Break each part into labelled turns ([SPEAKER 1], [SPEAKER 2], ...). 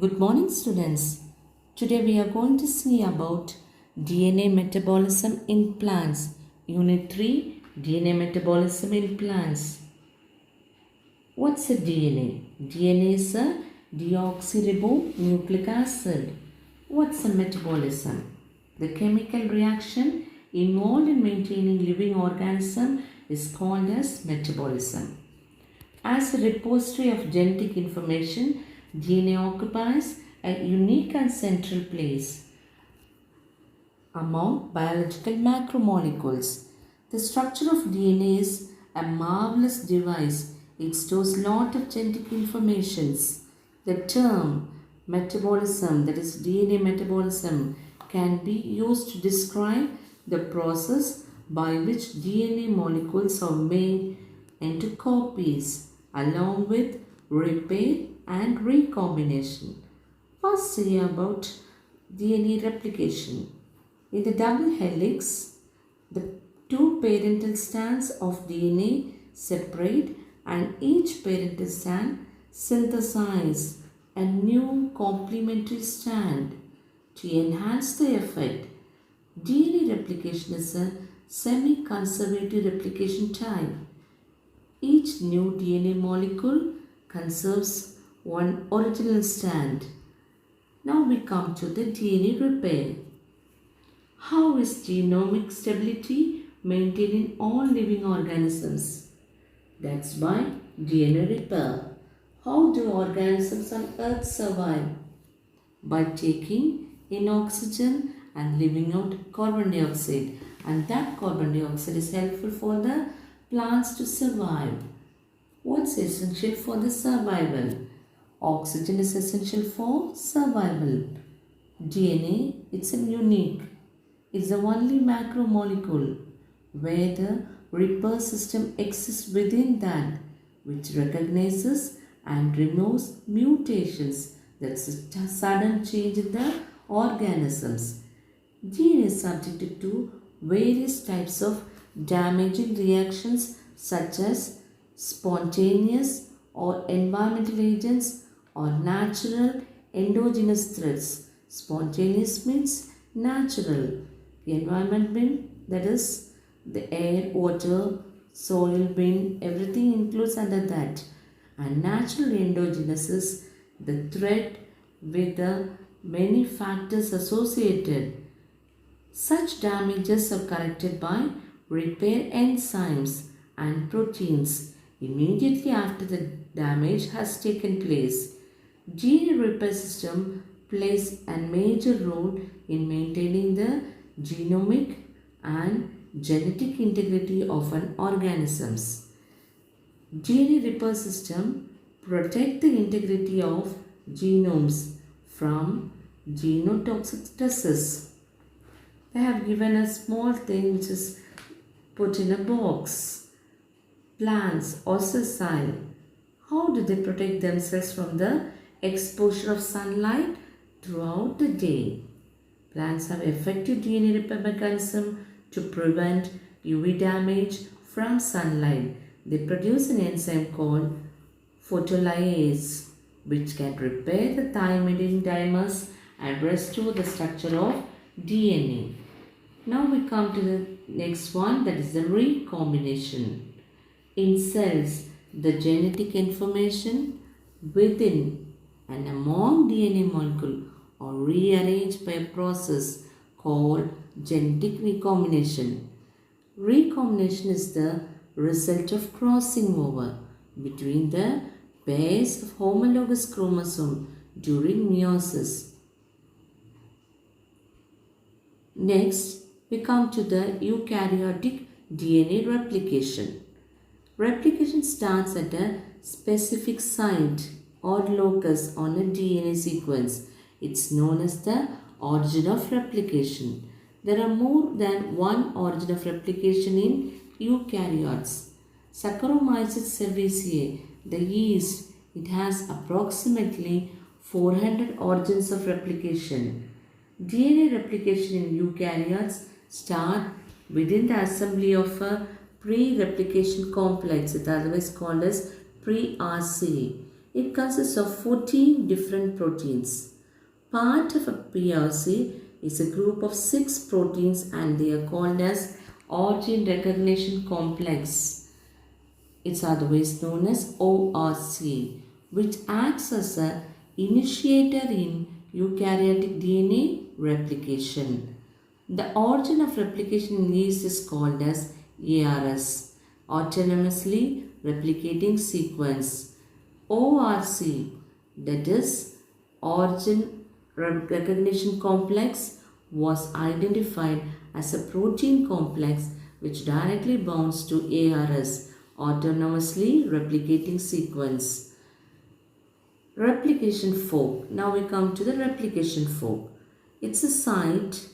[SPEAKER 1] Good morning, students. Today we are going to see about DNA metabolism in plants. Unit 3, DNA metabolism in plants. What's a DNA? DNA is a deoxyribonucleic acid. What's a metabolism? The chemical reaction involved in maintaining living organism is called as metabolism. As a repository of genetic information, DNA occupies a unique and central place among biological macromolecules. The structure of DNA is a marvelous device. It stores a lot of genetic informations. The term metabolism, that is DNA metabolism, can be used to describe the process by which DNA molecules are made into copies along with repair and recombination. First, see about DNA replication. In the double helix, the two parental strands of DNA separate and each parental strand synthesizes a new complementary strand to enhance the effect. DNA replication is a semi-conservative replication type. Each new DNA molecule conserves one original strand. Now we come to the DNA repair. How is genomic stability maintained in all living organisms? That's by DNA repair. How do organisms on Earth survive? By taking in oxygen and leaving out carbon dioxide. And that carbon dioxide is helpful for the plants to survive. What's essential for the survival? Oxygen is essential for survival. DNA, it's a unique. It's the only macromolecule where the repair system exists within that, which recognizes and removes mutations. That's a sudden change in the organisms. DNA is subjected to various types of damaging reactions such as spontaneous or environmental agents or natural endogenous threats. Spontaneous means natural. Environment means that is the air, water, soil, wind, everything includes under that. And natural endogenous is the threat with the many factors associated. Such damages are corrected by repair enzymes and proteins immediately after the damage has taken place. DNA repair system plays a major role in maintaining the genomic and genetic integrity of an organisms. DNA repair system protect the integrity of genomes from genotoxicity. They have given a small thing which is put in a box. Plants or sessile. How do they protect themselves from the exposure of sunlight throughout the day? Plants have effective DNA repair mechanism to prevent UV damage from sunlight. They produce an enzyme called photolyase, which can repair the thymidine dimers and restore the structure of DNA. Now we come to the next one, that is the recombination. In cells, the genetic information within and among DNA molecule are rearranged by a process called genetic recombination. Recombination is the result of crossing over between the pairs of homologous chromosome during meiosis. Next, we come to the eukaryotic DNA replication. Replication starts at a specific site or locus on a DNA sequence. It's known as the origin of replication. There are more than one origin of replication in eukaryotes. Saccharomyces cerevisiae, the yeast, it has approximately 400 origins of replication. DNA replication in eukaryotes start within the assembly of a pre-replication complex, it is otherwise called as pre-RC. It consists of 14 different proteins. Part of a PRC is a group of 6 proteins and they are called as origin recognition complex. It's otherwise known as ORC, which acts as a initiator in eukaryotic DNA replication. The origin of replication in yeast is called as ARS, autonomously replicating sequence. ORC, that is origin recognition complex, was identified as a protein complex which directly bonds to ARS, autonomously replicating sequence. Replication fork. Now we come to the replication fork. It's a site,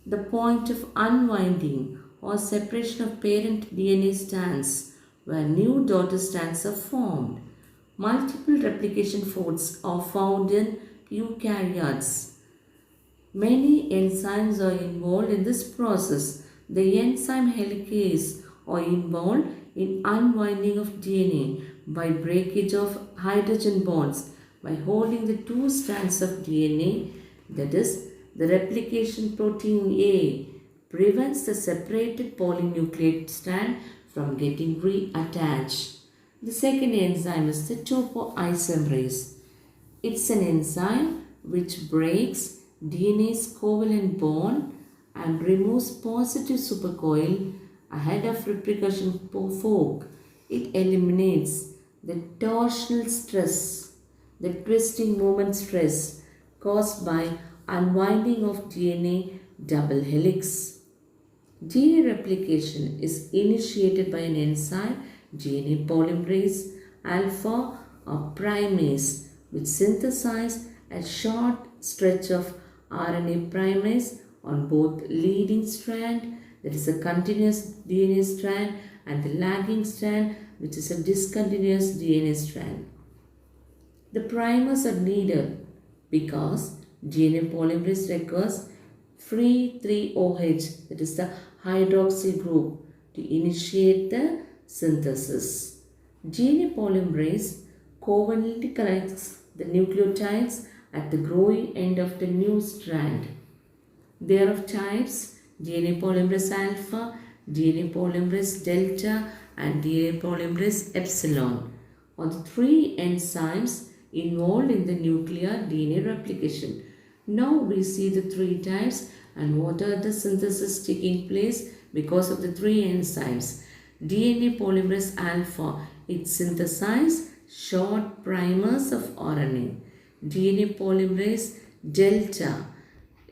[SPEAKER 1] the point of unwinding or separation of parent DNA strands where new daughter strands are formed. Multiple replication forks are found in eukaryotes. Many enzymes are involved in this process. The enzyme helicase are involved in unwinding of DNA by breakage of hydrogen bonds by holding the two strands of DNA, that is, the replication protein A prevents the separated polynucleate strand from getting reattached. The second enzyme is the topoisomerase. It's an enzyme which breaks DNA's covalent bond and removes positive supercoil ahead of replication fork. It eliminates the torsional stress, the twisting moment stress caused by unwinding of DNA double helix. DNA replication is initiated by an enzyme, DNA polymerase alpha or primase, which synthesizes a short stretch of RNA primase on both leading strand, that is a continuous DNA strand, and the lagging strand, which is a discontinuous DNA strand. The primers are needed because DNA polymerase requires free 3OH, that is the hydroxy group, to initiate the synthesis. DNA polymerase covalently connects the nucleotides at the growing end of the new strand. They are of types DNA polymerase alpha, DNA polymerase delta, and DNA polymerase epsilon are the three enzymes involved in the nuclear DNA replication. Now we see the three types and what are the synthesis taking place because of the three enzymes. DNA polymerase alpha, it synthesizes short primers of RNA. DNA polymerase delta,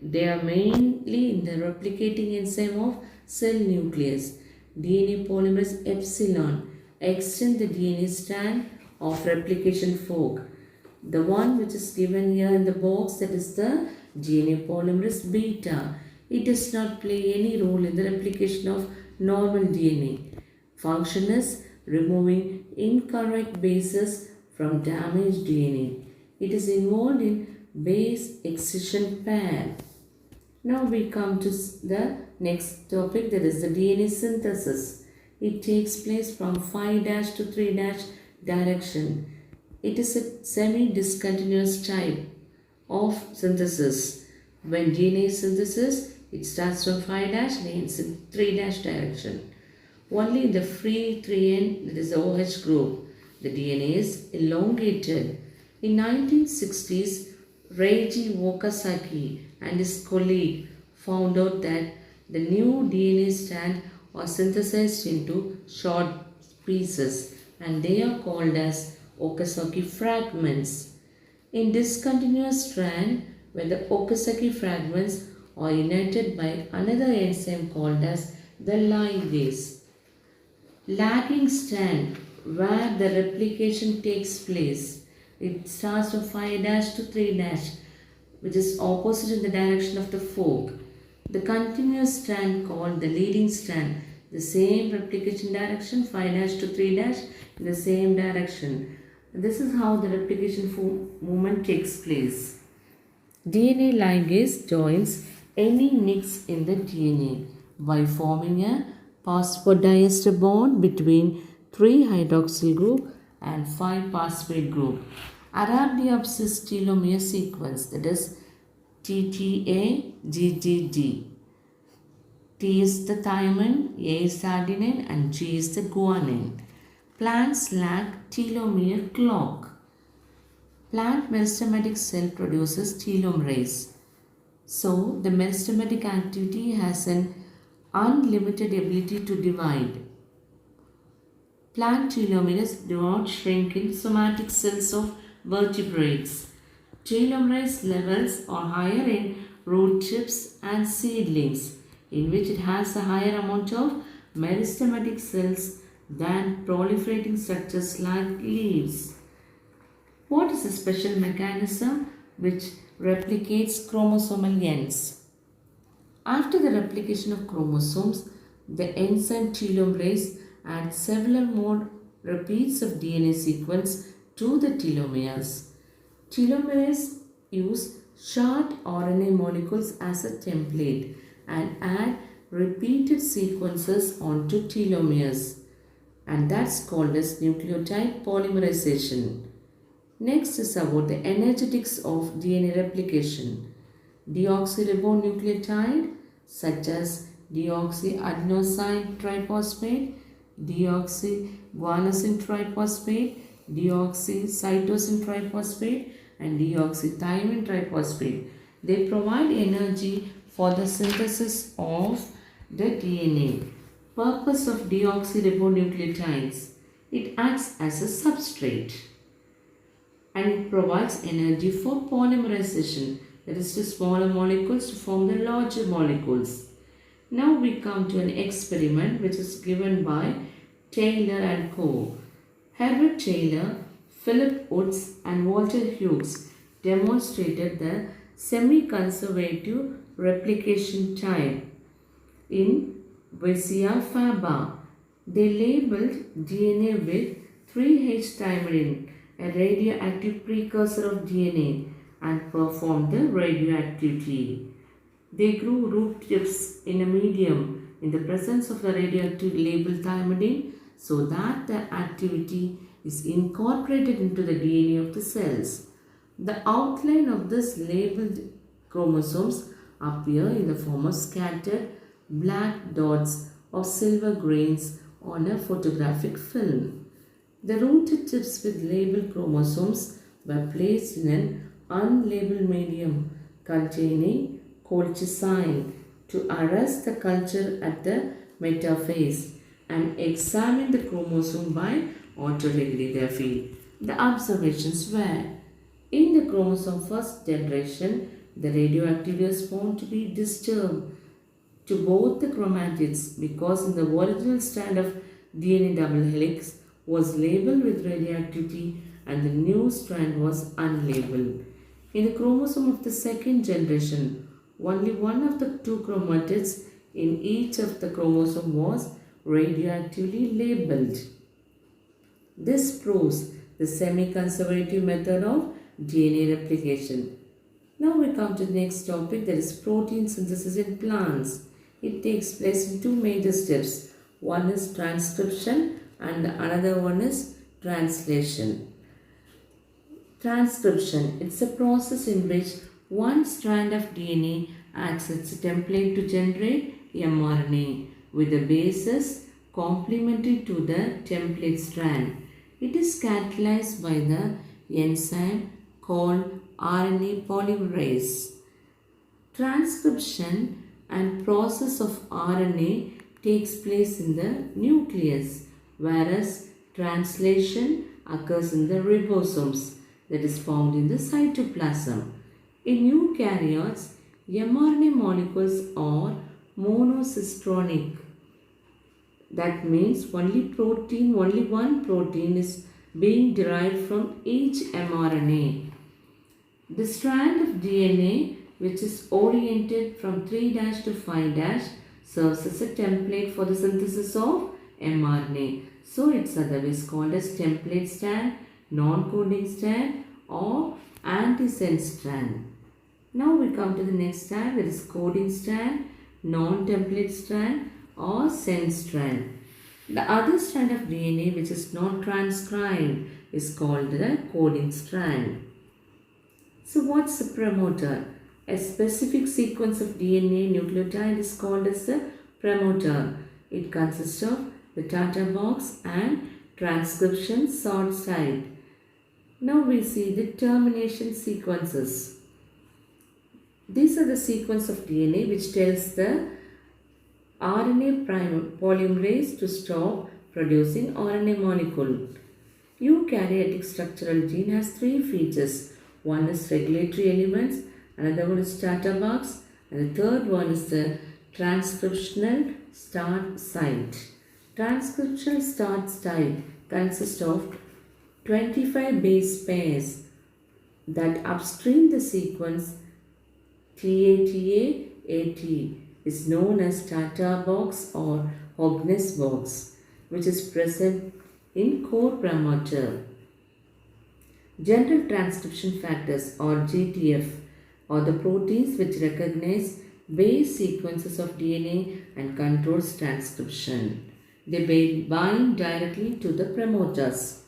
[SPEAKER 1] they are mainly in the replicating enzyme of cell nucleus. DNA polymerase epsilon extend the DNA strand of replication fork. The one which is given here in the box, that is the DNA polymerase beta. It does not play any role in the replication of normal DNA. Function is removing incorrect bases from damaged DNA. It is involved in base excision pair. Now we come to the next topic, that is the DNA synthesis. It takes place from 5' to 3' direction. It is a semi-discontinuous type of synthesis. When DNA is synthesis, it starts from 5' and ends in 3' direction. Only in the free 3N, that is the OH group, the DNA is elongated. In 1960s, Reiji Wakasaki and his colleague found out that the new DNA strand are synthesized into short pieces and they are called as Okazaki fragments. In discontinuous strand, when the Okazaki fragments are united by another enzyme called as the ligase. Lagging strand, where the replication takes place, it starts from 5' to 3', which is opposite in the direction of the fork. The continuous strand called the leading strand, the same replication direction, 5' to 3' in the same direction. This is how the replication movement takes place. DNA ligase joins any nicks in the DNA by forming a phosphodiester bond between 3 hydroxyl group and 5 phosphate group. Arabidopsis telomere sequence, that is TTA, GGG. T is the thymine, A is adenine, and G is the guanine. Plants lack telomere clock. Plant meristematic cell produces telomerase. So, the meristematic activity has an unlimited ability to divide. Plant telomeres do not shrink in somatic cells of vertebrates. Telomerase levels are higher in root tips and seedlings, in which it has a higher amount of meristematic cells than proliferating structures like leaves. What is a special mechanism which replicates chromosomal ends? After the replication of chromosomes, the enzyme telomerase adds several more repeats of DNA sequence to the telomeres. Telomeres use short RNA molecules as a template and add repeated sequences onto telomeres, and that's called as nucleotide polymerization. Next is about the energetics of DNA replication. Deoxyribonucleotide such as deoxyadenosine triphosphate, deoxyguanosine triphosphate, deoxycytosine triphosphate, and deoxythymine triphosphate. They provide energy for the synthesis of the DNA. Purpose of deoxyribonucleotides: it acts as a substrate and it provides energy for polymerization, that is to smaller molecules to form the larger molecules. Now we come to an experiment which is given by Taylor and co. Herbert Taylor, Philip Woods and Walter Hughes demonstrated the semi-conservative replication type in Visia faba. They labeled DNA with 3H-thymidine, a radioactive precursor of DNA, and performed the radioactivity. They grew root tips in a medium in the presence of the radioactive labeled thymidine so that the activity is incorporated into the DNA of the cells. The outline of this labeled chromosomes appear in the form of scattered black dots or silver grains on a photographic film. The rooted tips with labeled chromosomes were placed in an unlabeled medium containing colchicine to arrest the culture at the metaphase and examine the chromosome by autoradiography. The observations were: in the chromosome first generation, the radioactivity was found to be disturbed to both the chromatids because in the original strand of DNA double helix was labeled with radioactivity and the new strand was unlabeled. In the chromosome of the second generation, only one of the two chromatids in each of the chromosome was radioactively labeled. This proves the semi-conservative method of DNA replication. Now we come to the next topic, that is protein synthesis in plants. It takes place in two major steps. One is transcription and another one is translation. Transcription, it's a process in which one strand of DNA acts as a template to generate mRNA with a basis complementary to the template strand. It is catalyzed by the enzyme called RNA polymerase. Transcription and process of RNA takes place in the nucleus, whereas translation occurs in the ribosomes, that is found in the cytoplasm. In eukaryotes, mRNA molecules are monocistronic. That means only one protein is being derived from each mRNA. The strand of DNA which is oriented from 3' to 5' serves as a template for the synthesis of mRNA. So it's otherwise called as template strand, non-coding strand or antisense strand. Now we come to the next strand, that is coding strand, non-template strand or sense strand. The other strand of DNA which is not transcribed is called the coding strand. So what's the promoter? A specific sequence of DNA nucleotide is called as the promoter. It consists of the data box and transcription sort site. Now we see the termination sequences. These are the sequence of DNA which tells the RNA polymerase to stop producing RNA molecule. Eukaryotic structural gene has three features. One is regulatory elements, another one is data box, and the third one is the transcriptional start site. Transcriptional start site consists of 25 base pairs that upstream the sequence TATA-AT is known as data box or Hogness box, which is present in core promoter. General transcription factors or GTF are the proteins which recognize base sequences of DNA and controls transcription. They bind directly to the promoters.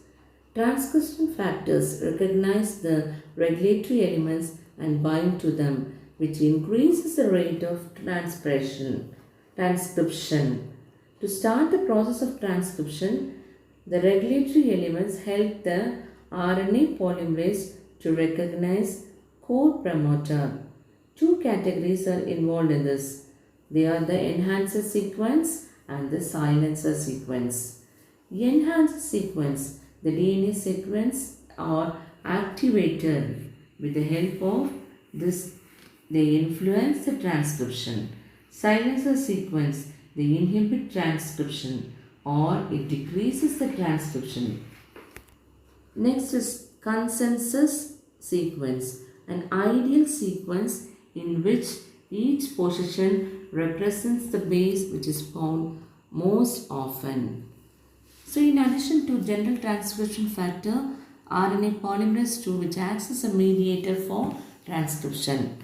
[SPEAKER 1] Transcription factors recognize the regulatory elements and bind to them, which increases the rate of transcription. To start the process of transcription, the regulatory elements help the RNA polymerase to recognize core promoter. Two categories are involved in this. They are the enhancer sequence and the silencer sequence. Enhancer sequence, the DNA sequence are activated. With the help of this, they influence the transcription. Silencer sequence, they inhibit transcription or it decreases the transcription. Next is consensus sequence, an ideal sequence in which each position represents the base which is found most often. So in addition to general transcription factor, RNA polymerase II which acts as a mediator for transcription.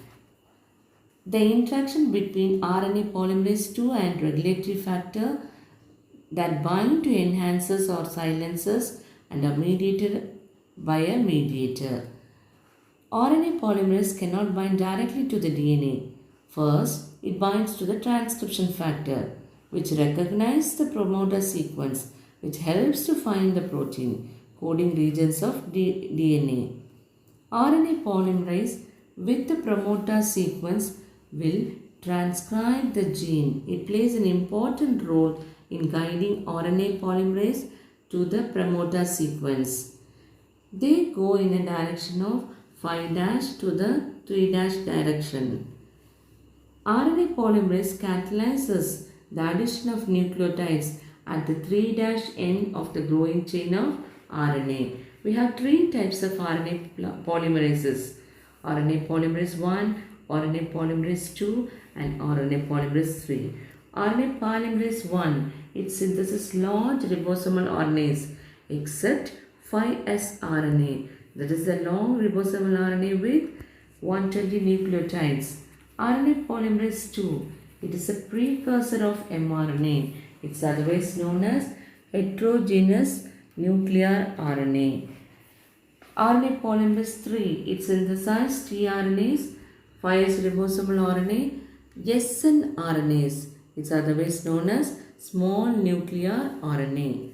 [SPEAKER 1] The interaction between RNA polymerase II and regulatory factor that bind to enhancers or silencers and are mediated by a mediator. RNA polymerase cannot bind directly to the DNA. First, it binds to the transcription factor, which recognizes the promoter sequence, which helps to find the protein coding regions of DNA. RNA polymerase with the promoter sequence will transcribe the gene. It plays an important role in guiding RNA polymerase to the promoter sequence. They go in a direction of 5' to the 3' direction. RNA polymerase catalyzes the addition of nucleotides at the 3' end of the growing chain of RNA. We have three types of RNA polymerases: RNA polymerase 1, RNA polymerase 2 and RNA polymerase 3. RNA polymerase 1, it synthesizes large ribosomal RNAs except 5S RNA, that is the long ribosomal RNA with 120 nucleotides. RNA polymerase 2, it is a precursor of mRNA. It's otherwise known as heterogeneous nuclear RNA. RNA polymerase 3, it synthesizes tRNAs, 5S ribosomal RNA, SN RNAs. It's otherwise known as small nuclear RNA.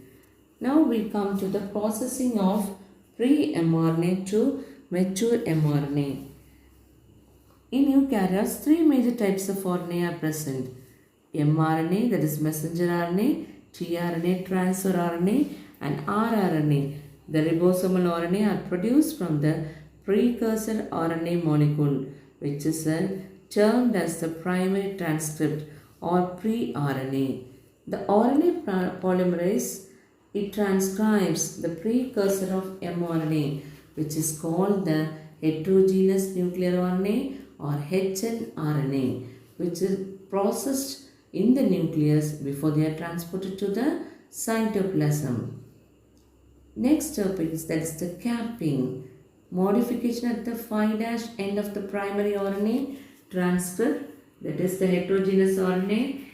[SPEAKER 1] Now we come to the processing of pre-mRNA to mature mRNA. In eukaryotes, three major types of RNA are present: mRNA, that is messenger RNA, tRNA, transfer RNA, and rRNA. The ribosomal RNA are produced from the precursor RNA molecule, which is termed as the primary transcript or pre-RNA. The RNA polymerase, it transcribes the precursor of mRNA, which is called the heterogeneous nuclear RNA or hnRNA, which is processed in the nucleus before they are transported to the cytoplasm. Next topic is the capping. Modification at the 5' end of the primary RNA transcript, that is the heterogeneous RNA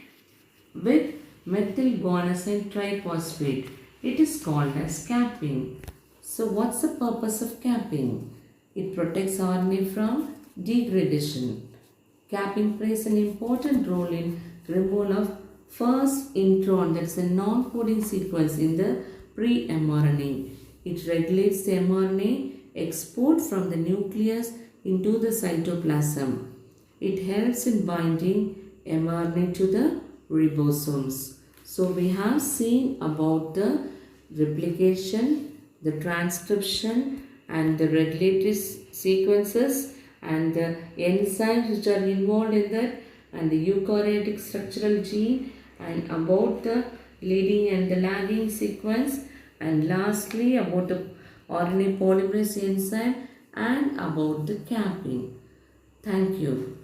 [SPEAKER 1] with methylguanosine triphosphate. It is called as capping. So what's the purpose of capping? It protects RNA from degradation. Capping plays an important role in removal of first intron, that's a non-coding sequence in the pre-mRNA. It regulates the mRNA export from the nucleus into the cytoplasm. It helps in binding mRNA to the ribosomes. So we have seen about the replication, the transcription and the regulatory sequences and the enzymes which are involved in that and the eukaryotic structural gene and about the leading and the lagging sequence and lastly about the RNA polymerase enzyme and about the capping. Thank you.